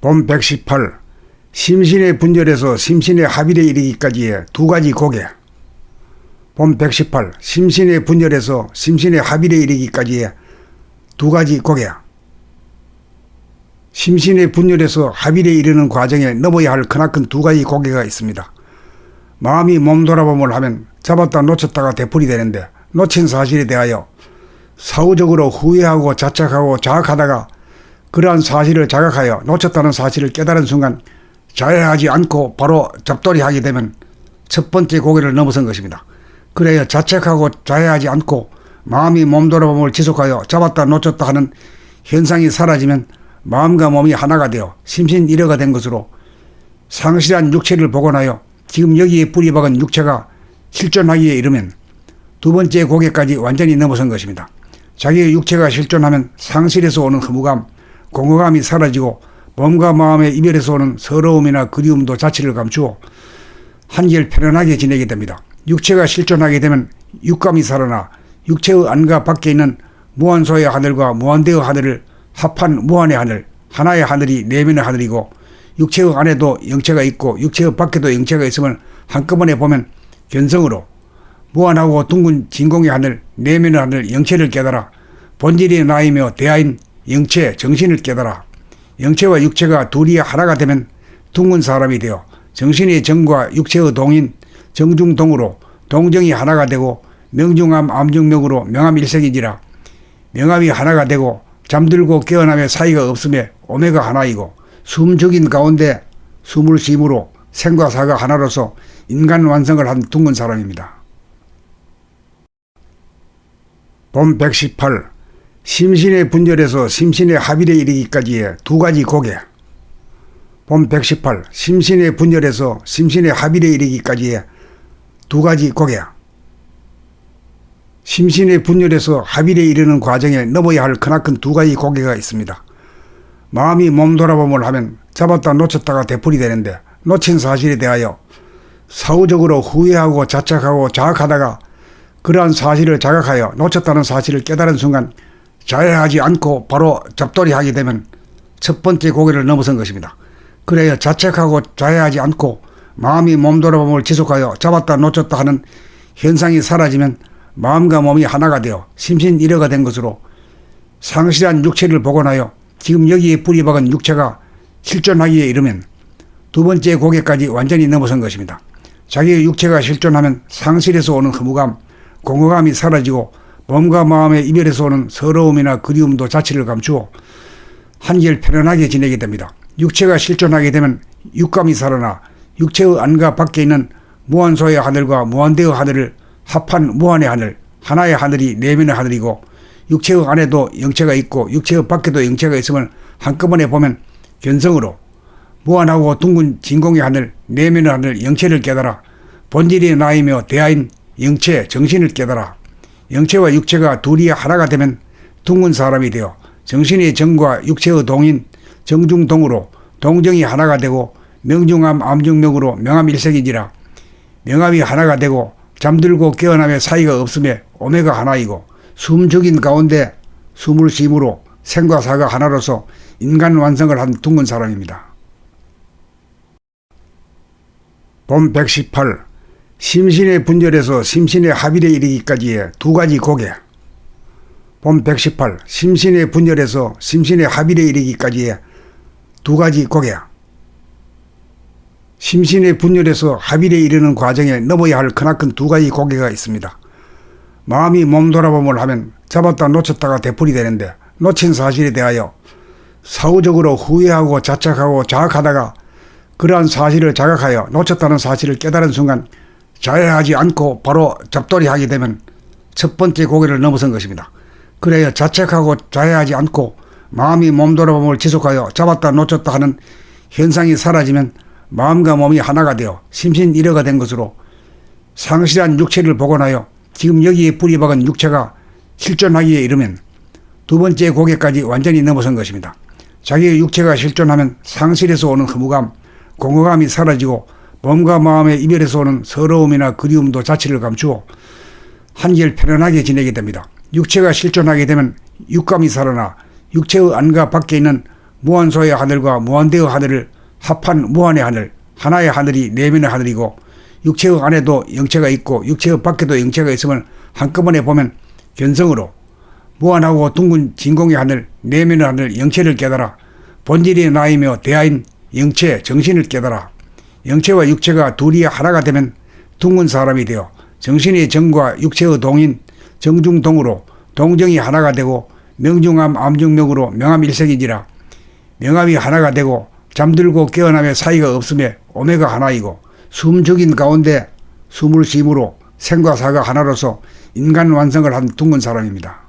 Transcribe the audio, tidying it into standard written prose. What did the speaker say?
본 118. 심신의 분열에서 심신의 합일에 이르기까지의 두 가지 고개. 본 118. 심신의 분열에서 심신의 합일에 이르기까지의 두 가지 고개. 심신의 분열에서 합일에 이르는 과정에 넘어야 할 크나큰 두 가지 고개가 있습니다. 마음이 몸돌아봄을 하면 잡았다 놓쳤다가 되풀이 되는데, 놓친 사실에 대하여 사후적으로 후회하고 자책하고 자학하다가 그러한 사실을 자각하여 놓쳤다는 사실을 깨달은 순간 자해하지 않고 바로 잡돌이하게 되면 첫 번째 고개를 넘어선 것입니다. 그래야 자책하고 자해하지 않고 마음이 몸돌아봄을 지속하여 잡았다 놓쳤다 하는 현상이 사라지면 마음과 몸이 하나가 되어 심신일여가 된 것으로 상실한 육체를 복원하여 지금 여기에 뿌리 박은 육체가 실존하기에 이르면 두 번째 고개까지 완전히 넘어선 것입니다. 자기의 육체가 실존하면 상실에서 오는 허무감, 공허감이 사라지고 몸과 마음의 이별에서 오는 서러움이나 그리움도 자취를 감추어 한결 편안하게 지내게 됩니다. 육체가 실존하게 되면 육감이 살아나 육체의 안과 밖에 있는 무한소의 하늘과 무한대의 하늘을 합한 무한의 하늘, 하나의 하늘이 내면의 하늘이고, 육체의 안에도 영체가 있고 육체의 밖에도 영체가 있음을 한꺼번에 보면 견성으로 무한하고 둥근 진공의 하늘, 내면의 하늘, 영체를 깨달아 본질이 나이며 대하인 영체, 정신을 깨달아 영체와 육체가 둘이 하나가 되면 둥근 사람이 되어 정신의 정과 육체의 동인, 정중동으로 동정이 하나가 되고 명중암, 암중명으로 명암일색이지라. 명암이 하나가 되고 잠들고 깨어남의 사이가 없음에 오메가 하나이고, 숨 죽인 가운데 숨을 쉼으로 생과 사가 하나로서 인간 완성을 한 둥근 사람입니다. 본 118. 심신의 분열에서 심신의 합일에 이르기까지의 두 가지 고개. 본 118. 심신의 분열에서 심신의 합일에 이르기까지의 두 가지 고개. 심신의 분열에서 합일에 이르는 과정에 넘어야 할 크나큰 두 가지 고개가 있습니다. 마음이 몸돌아봄을 하면 잡았다 놓쳤다가 되풀이 되는데, 놓친 사실에 대하여 사후적으로 후회하고 자책하고 자학하다가 그러한 사실을 자각하여 놓쳤다는 사실을 깨달은 순간 자해하지 않고 바로 잡돌이하게 되면 첫 번째 고개를 넘어선 것입니다. 그래야 자책하고 자해하지 않고 마음이 몸돌아봄을 지속하여 잡았다 놓쳤다 하는 현상이 사라지면 마음과 몸이 하나가 되어 심신일여가 된 것으로 상실한 육체를 복원하여 지금 여기에 뿌리 박은 육체가 실존하기에 이르면 두 번째 고개까지 완전히 넘어선 것입니다. 자기의 육체가 실존하면 상실에서 오는 허무감, 공허감이 사라지고 몸과 마음의 이별에서 오는 서러움이나 그리움도 자취를 감추어 한결 편안하게 지내게 됩니다. 육체가 실존하게 되면 육감이 살아나 육체의 안과 밖에 있는 무한소의 하늘과 무한대의 하늘을 합한 무한의 하늘, 하나의 하늘이 내면의 하늘이고, 육체의 안에도 영체가 있고 육체의 밖에도 영체가 있음을 한꺼번에 보면 견성으로 무한하고 둥근 진공의 하늘, 내면의 하늘, 영체를 깨달아 본질이 나이며 대하인 영체, 정신을 깨달아 영체와 육체가 둘이 하나가 되면 둥근 사람이 되어 정신의 정과 육체의 동인, 정중동으로 동정이 하나가 되고 명중암, 암중명으로 명암일색이지라. 명암이 하나가 되고 잠들고 깨어남의 사이가 없음에 오메가 하나이고, 숨 죽인 가운데 숨을 쉼으로 생과 사가 하나로서 인간 완성을 한 둥근 사람입니다. 본 118. 심신의 분열에서 심신의 합일에 이르기까지의 두 가지 고개. 본 118. 심신의 분열에서 심신의 합일에 이르기까지의 두 가지 고개. 심신의 분열에서 합일에 이르는 과정에 넘어야 할 크나큰 두 가지 고개가 있습니다. 마음이 몸돌아봄을 하면 잡았다 놓쳤다가 되풀이 되는데, 놓친 사실에 대하여 사후적으로 후회하고 자책하고 자학하다가 그러한 사실을 자각하여 놓쳤다는 사실을 깨달은 순간 자해하지 않고 바로 잡돌이하게 되면 첫 번째 고개를 넘어선 것입니다. 그래야 자책하고 자해하지 않고 마음이 몸돌아봄을 지속하여 잡았다 놓쳤다 하는 현상이 사라지면 마음과 몸이 하나가 되어 심신일여가 된 것으로 상실한 육체를 복원하여 지금 여기에 뿌리 박은 육체가 실존하기에 이르면 두 번째 고개까지 완전히 넘어선 것입니다. 자기의 육체가 실존하면 상실에서 오는 허무감, 공허감이 사라지고 몸과 마음의 이별에서 오는 서러움이나 그리움도 자취를 감추어 한결 편안하게 지내게 됩니다. 육체가 실존하게 되면 육감이 살아나 육체의 안과 밖에 있는 무한소의 하늘과 무한대의 하늘을 합한 무한의 하늘, 하나의 하늘이 내면의 하늘이고 육체의 안에도 영체가 있고 육체의 밖에도 영체가 있음을 한꺼번에 보면 견성으로 무한하고 둥근 진공의 하늘, 내면의 하늘, 영체를 깨달아 본질이 나이며 대하인 영체, 정신을 깨달아 영체와 육체가 둘이 하나가 되면 둥근 사람이 되어 정신의 정과 육체의 동인 정중동으로 동정이 하나가 되고 명중암 암중명으로 명암일색이니라. 명암이 하나가 되고 잠들고 깨어남의 사이가 없음에 오메가 하나이고 숨 죽인 가운데 숨을 쉼으로 생과 사가 하나로서 인간 완성을 한 둥근 사람입니다.